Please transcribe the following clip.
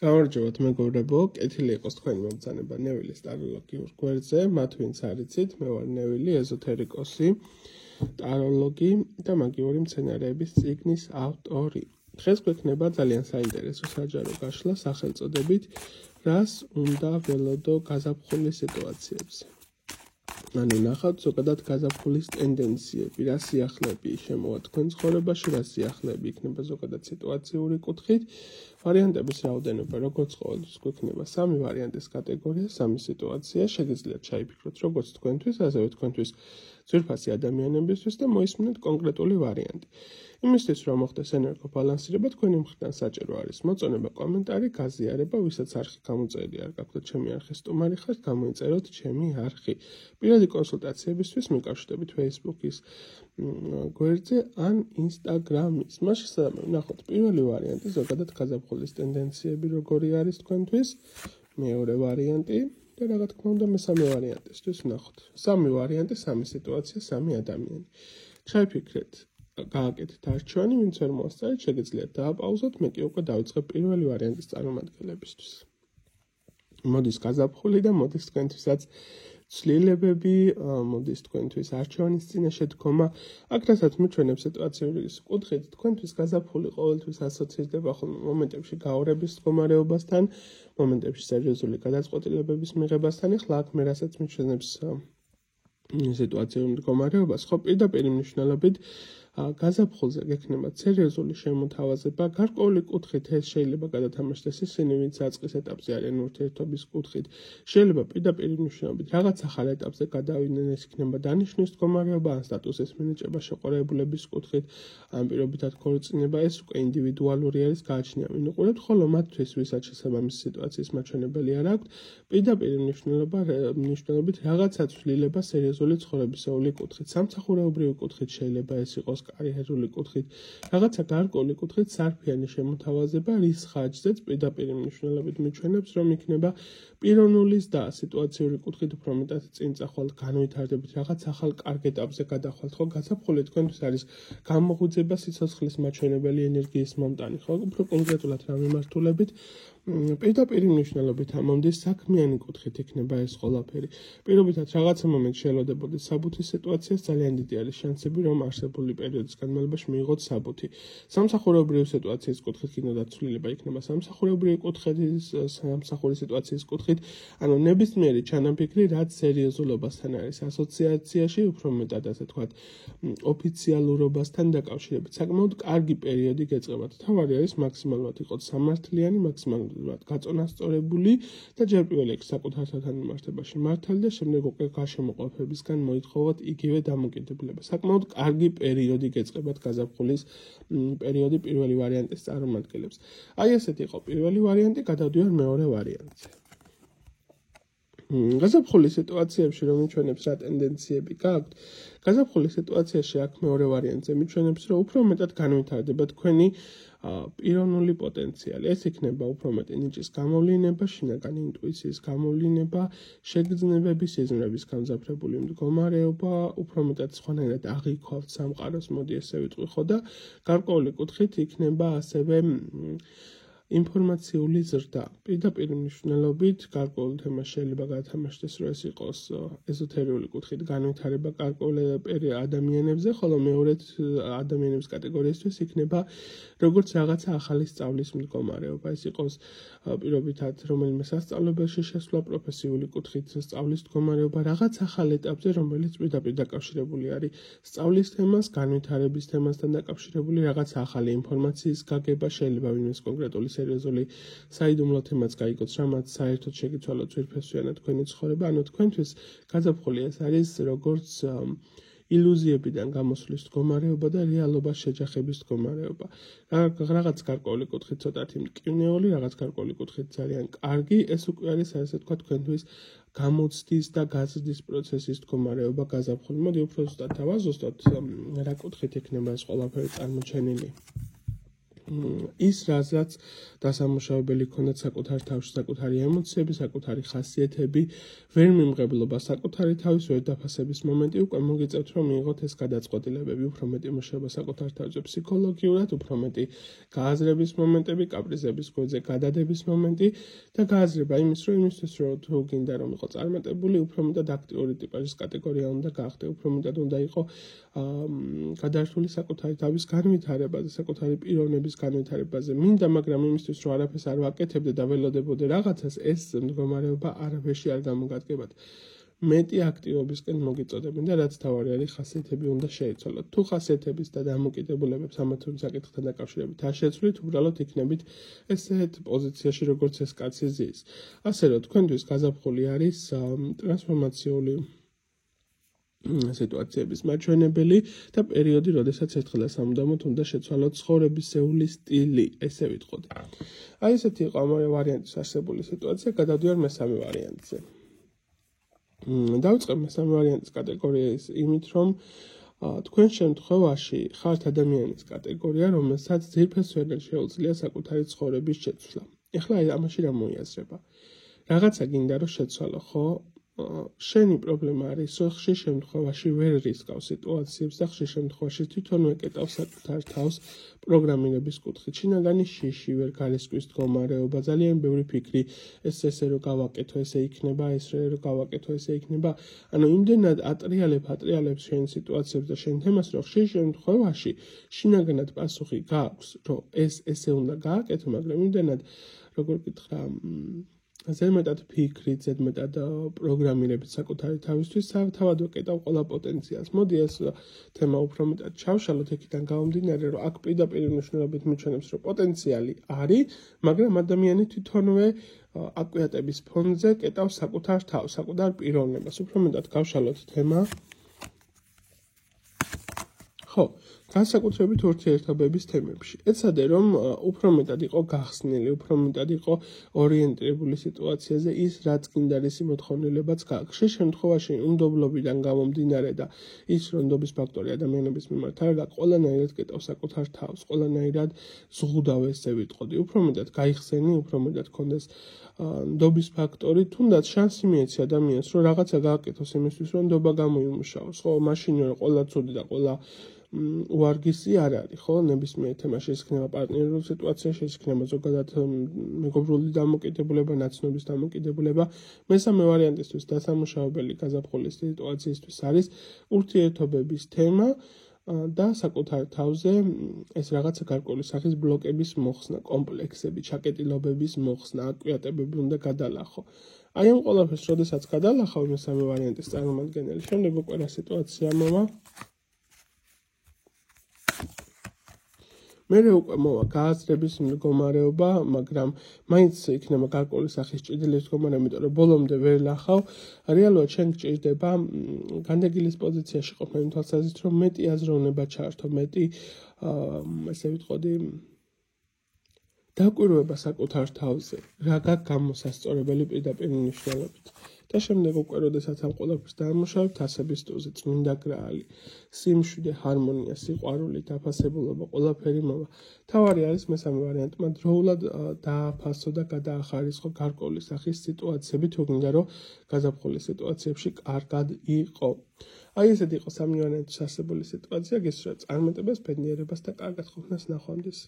გამარჯობათ მეგობრებო, კეთილი იყოს თქვენი მომბრძანება ნევილის ტაროლოგიურ გვერდზე. მათ ვინც არიცით, მე ვარ ნევილი, ეზოთერიკოსი, ტაროლოგი და მაგიური მცენარეების წიგნის ავტორი. დღეს გვექნება ძალიან საინტერესო საჯარო გაშლა სახელწოდებით რას უნდა ველოდო გაზაფხულის სიტუაციებზე. ანუ ნახავთ ზოგადად გაზაფხულის ტენდენციები, რა სიახლეები შემოვა თქვენ ცხოვრებაში, რა სიახლეები იქნება ზოგადად სიტუაციური კუთხით. ვარიანტების რაოდენობა, როგორც ყოველთვის გვექნება სამი ვარიანტის კატეგორია, სამი სიტუაცია, შეგიძლიათ ჩაიფიქროთ როგორც თქვენთვის, ასევე თქვენთვის ძვირფასი ადამიანებისთვის და მოისმინეთ კონკრეტული ვარიანტი. იმისთვის რომ მოხდეს ენერგო ბალანსირება, თქვენი მხრიდან საჭირო არის მოწონება, კომენტარი, გაზიარება, ვისაც არხი გამოწეული არ გაქვთ ჩემი არხის სტუმარი ხართ, გამოიწეროთ ჩემი არხი. პირადი კონსულტაციებისთვის მიკავშირდებით Facebook-ის გვერდზე ან Instagram-ის. მას შესაბამისად, ნახოთ პირველი ვარიანტი, ზოგადად გაზაფხულის ტენდენციები როგორი არის თქვენთვის, მეორე ვარიანტი და რა თქმა უნდა მესამე ვარიანტისთვის ვნახოთ. სამი ვარიანტი, სამი სიტუაცია, სამი ადამიანი. ჩაიფიქრეთ, გააკეთეთ არჩევანი, ვინც ვერ მოასწარეთ, შეგიძლიათ დააპაუზოთ, მე კი უკვე დავიწყებ პირველი ვარიანტის წარმომადგენლებისთვის. მოდის გაზაფხული და მოდის თქვენთვისაც ცვლილებები, მოდის თქვენთვის არჩევანის წინაშე დგომა. აქ რასაც მიჩვენებს სიტუაციური კუთხით, თქვენთვის გაზაფხული ყოველთვის ასოცირდება ხოლმე მომენტებში გაორების მდგომარეობასთან, მომენტებში სერიოზული გადაწყვეტილებების მიღებასთან. ახლა აქ მე რასაც მიჩვენებს სიტუაციური მდგომარეობას, ხო პირდაპირ მნიშვნელობით გაზაფხულზე გექნება სერიოზული შემოთავაზება, გარკვეული კუთხით ეს შეიძლება გადათამაშდეს ისინი, ვინც აწყის ეტაპზე არიან ურთიერთობის კუთხით. შეიძლება პირდაპირ მნიშვნელობით რაღაც ახალ ეტაპზე გადავიდნენ, ეს იქნება დანიშვნის მდგომარეობა, ან სტატუსის მინიჭება შეყარებულების კუთხით, ან პირობითად ქორწინება, ეს უკვე ინდივიდუალური არის, გააჩნია ვინ უყურებთ, ხოლო მათთვის, ვისაც შესაბამისი სიტუაციის მაჩვენებელი არ აქვთ, პირდაპირ მნიშვნელობით რაღაცა ცვლილება სერიოზული ცხოვრებისეული კუთხით. სამსახურეობრივი კუთხით შეიძლება ეს იყოს კარიერული კუთხით, რაღაცა გარკვეული კუთხით სარფიანი შემოთავაზება, რის ხარჯზეც პირდაპირ მნიშვნელობით მიჩვენებს, რომ იქნება პიროვნულის და სიტუაციური კუთხით უფრო მეტად წინ წახვალთ, განვითარდებით, რაღაც ახალ კარგ ეტაპზე გადახვალთ, ხო, გაზაფხული თქვენთვის არის გამოღვიძება, სიცოცხლის მაჩვენებელი ენერგიის მომტანი, ხო, უფრო კონკრეტულად რა მიმართულებით, პირდაპირ მნიშვნელობით ამომდის საქმიანი კუთხით იქნება ეს ყველაფერი. პირობითად რაღაცა მომენტ შეელოდებოდეს საბუთის სიტუაციას, ძალიან დიდი არის შანსები, რომ არსებული პერიოდის განმავლობაში მიიღოთ საბუთი. სამსახურეობრივი სიტუაციის კუთხით კიდევ ცვლილება იქნება სამსახურის სიტუაციის კუთხით, ანუ ნებისმიერი ჩანაფიქრი, რაც სერიოზულობასთან არის ასოციაციაში, უფრო მეტად ასე თქვათ, ოფიციალურობასთან დაკავშირებით. საკმაოდ კარგი პერიოდი გეწყებათ. თავარი არის მაქსიმალურად იყოს სამართლიანი, მაქსიმალურად გაწონასწორებული და ჯერ პირველ რიგში საკუთართან მიმართებაში მართალი და შემდეგ უკვე გარშემოყოფებისგან მოითხოვოთ იგივე დამოკიდებულება. საკმაოდ კარგი პერიოდი გეწყებათ გაზაფხულის პერიოდი პირველი ვარიანტის წარმომადგენლებს. აი ესეთი იყო პირველი ვარიანტი, გადავდივარ მეორე ვარიანტზე. გაზაფხულის სიტუაციებში რომ მიჩვენებს რა ტენდენციები გაქვთ, გაზაფხულის სიტუაციაში აქ მეორე ვარიანტზე მიჩვენებს, რომ უფრო მეტად განვითარდება თქვენი პიროვნული პოტენციალი. ეს იქნება უფრო მეტი ნიჭის გამოვლინება, შინაგანი ინტუიციის გამოვლინება, შეგრძნებების, სიზმრების გამძაფრებული მდგომარეობა, უფრო მეტად სხვანაირად აღიქვალთ სამყაროს, მოდი ესე ვიტყვი, ხო და გარკვეული კუთხით იქნება ასევე ინფორმაციული ზრდა. პირდაპირ მნიშვნელობით გარკვეულ თემას შეიძლება გადათამაშდეს, რომ ეს იყოს ეზოთერიული კუთხით განვითარება გარკვეული ადამიანებზე, ხოლო მეორედ ადამიანების კატეგორიისთვის იქნება როგორც რაღაცა ახალი სწავლის მდგომარეობა. ეს იყოს პირობითად რომელიმე სასწავლებელში შესვლა, პროფესიული კუთხით სწავლის მდგომარეობა, რაღაც ახალ ეტაპზე, რომელიც პირდაპირ დაკავშირებული არის სწავლის თემას, განვითარების თემასთან დაკავშირებული რაღაც ახალი ინფორმაციის გაგება, შეიძლება ვინმეს კონკრეტული სერიოზული საიდუმლო თემაც გაიგოთ, რამაც საერთოდ შეგიცვალოთ ძვირფასიანად თქვენი ცხოვრება, ანუ თქვენთვის გაზაფხული ეს არის როგორც ილუზიებიდან გამოსვლის მდგომარეობა და რეალობას შეჯახების მდგომარეობა. რაღაც გარკვეული კუთხით ცოტათი მტკივნეული, რაღაც გარკვეული კუთხით ძალიან კარგი, ეს უკვე არის ასე თქვა თქვენთვის გამოცდის და გაზრდის პროცესის მდგომარეობა გაზაფხული. მოდი უფრო ზუსტად დავაზუსტოთ, რა კუთხით იქნება ეს ყველაფერი წარმოჩენილი. ის რაზეც დასამუშავებელი ქონდათ საკუთარ თავში, საკუთარი ემოციები, საკუთარი ხასიათები, ვერ მიმღებლობა საკუთარი თავის ვერ დაფასების მომენტი, უკვე მოგიწევთ რომ მიიღოთ ეს გადაწყვეტილებები, უფრო მეტი მუშაობა საკუთარ თავზე ფსიქოლოგიურად, უფრო მეტი გააზრების მომენტები, კაპრიზების გვერდზე გადადების მომენტი და გააზრება იმის რომ იმისთვის რომ თუ გინდა რომ იყო წარმატებული, უფრო მეტად აქტიური ტიპაჟის კატეგორია უნდა გახდე, უფრო მეტად უნდა იყო გადართული საკუთარი თავის განვითარებაზე, საკუთარი პიროვნების განვითარებაზე. მინდა, მაგრამ იმისთვის რომ არაფერს არ ვაკეთებდე და ველოდებოდე რაღაცას, ეს მდგომარეობა არაფერში არ გამოგადგებათ. მეტი აქტივობისკენ მოგიწოდებენ და რაც თავარი არის, ხასიათები უნდა შეიცვალოთ. თუ ხასიათების და დამოკიდებულებებს ამათ საკითხთან დაკავშირებით არ შეცვლით, უბრალოდ იქნებით ესეთ პოზიციაში, როგორც ეს კაცი ზის. ასე რომ თქვენთვის გაზაფხული არის ტრანსფორმაციული სიტუაციების მაჩვენებელი და პერიოდი, როდესაც ერთხელ და სამუდამოდ უნდა შეცვალოთ ცხოვრებისეული სტილი, ესე ვიტყოდი. აი ესეთი იყო ამ ვარიანტის არსებული სიტუაცია, გადავდივარ მესამე ვარიანტზე. დავიწყებ მესამე ვარიანტის კატეგორიის იმით, რომ თქვენ შემთხვევაში ხართ ადამიანის კატეგორია, რომელსაც ძირფეს ვერდან შეუძლია საკუთარი ცხოვრების შეცვლა. ეხლა ამაში რა მოიაზრება? რაღაცა გინდა რომ შეცვალო, ხო? შენი პრობლემა არის, რომ ხშირ შემთხვევაში ვერ რისკავ სიტუაციებს და ხშირ შემთხვევაში თვითონ ვეკეტავ საკუთარ თავს პროგრამირების კუთხით. შინაგანი შიში ვერ გარისკვის მდგომარეობა, ძალიან ბევრი ფიქრი, ესე რომ გავაკეთო, ესე იქნება, ესე რომ გავაკეთო, ესე იქნება. ანუ იმდენად ატრიალებს შენ სიტუაციებს და შენ თემას, რომ ხშირ შემთხვევაში შინაგანად პასუხი გააქვს, რომ ესე უნდა გააკეთო, მაგრამ იმდენად როგორ გითხრა, ზედმეტად ფიქრით, ზედმეტად პროგრამირებით საკუთარი თავისთვის, თავად ვეკეტავ ყველა პოტენციალს. მოდი ეს თემა უფრო მეტად ჩავშალოთ იქიდან გამომდინარე, რომ აქ პირდაპირ მნიშვნელობით მიჩვენებს, რომ პოტენციალი არის, მაგრამ ადამიანი თვითონვე აკვიატების ფონზე კეტავს საკუთარ თავს, საკუთარ პიროვნებას. უფრო მეტად გავშალოთ თემა. ხო, განსაკუთრებით ურთიერთობების თემებში. ეცადე რომ უფრო მეტად იყო გახსნილი, უფრო მეტად იყო ორიენტირებული სიტუაციაზე ის, რაც გინდა რისი მოთხოვნილებაც გააქვს. ხშირ შემთხვევაში უნდობლობიდან გამომდინარე და ის რომ ნდობის ფაქტორი ადამიანების მიმართ არ გაქვს, ყველანაირად კეტავს საკუთარ თავს, ყველანაირად ზღუდავ ესე ვიტყოდი. უფრო მეტად გაიხსენი, უფრო მეტად გქონდეს ნდობის ფაქტორი, თუნდაც შანსი მიეცი ადამიანს, რომ რაღაცა გააკეთოს იმისთვის, რომ ნდობა გამოიმუშაოს. ხო, მაშინ რომ ყველა ცუდი და ყველა უარგისი არ არის, ხო? ნებისმიერ თემაში შეიქმნება პარტნიორულ სიტუაციაში, შეიქმნება ზოგადად მეგობრული დამოკიდებულება, ნაცნობის დამოკიდებულება. მესამე ვარიანტისთვის დასამუშავებელი გაზაფხულის სიტუაციისთვის არის ურთიერთობების თემა და საკუთარ თავზე ეს რაღაცა გარკვეული სახის ბლოკების მოხსნა, კომპლექსები, ჩაკეტილობების მოხსნა, აკვიატებები უნდა გადალახო. აი ამ ყველაფერს, როდესაც გადალახავ მესამე ვარიანტის წარმომადგენელი, შემდეგ უკვე რა სიტუაცია მოვა? მე უკვე მოვა გააზრების მდგომარეობა, მაგრამ მაინც იქნება გარკვეული სახის ჭიდილის მდგომარეობა, იმიტომ რომ ბოლომდე ვერ ლახავ. რეალურად შენ გჭირდება განდეგილის პოზიციაში ყოფნა იმ თვალსაზრისით, რომ მეტი აზროვნება ჩართო, მეტი ესე ვიტყოდი დაკვირვება საკუთარ თავზე, რა გაქვს გამოსასწორებელი პირდაპირ მნიშვნელობით. და შემდეგ უკვე როდესაც ამ ყველაფერს დაამუშავებთ, ასების ტუზი, წმინდა გრაალი, სიმშვიდე, ჰარმონია, სიყვარული, დაფასებულობა, ყველაფერი მოვა. თავარი არის მესამე ვარიანტმა დროულად დააფასო და გადაახარისხო გარკვეული სახის სიტუაციები, თუ გინდა რომ გაზაფხულის სიტუაციებში კარგად იყო. აი ესეთი იყო სამი ვარიანტის არსებული სიტუაცია, გესურვებთ წარმატებას, ბედნიერებას და კარგად ყოფნას ნახვამდის.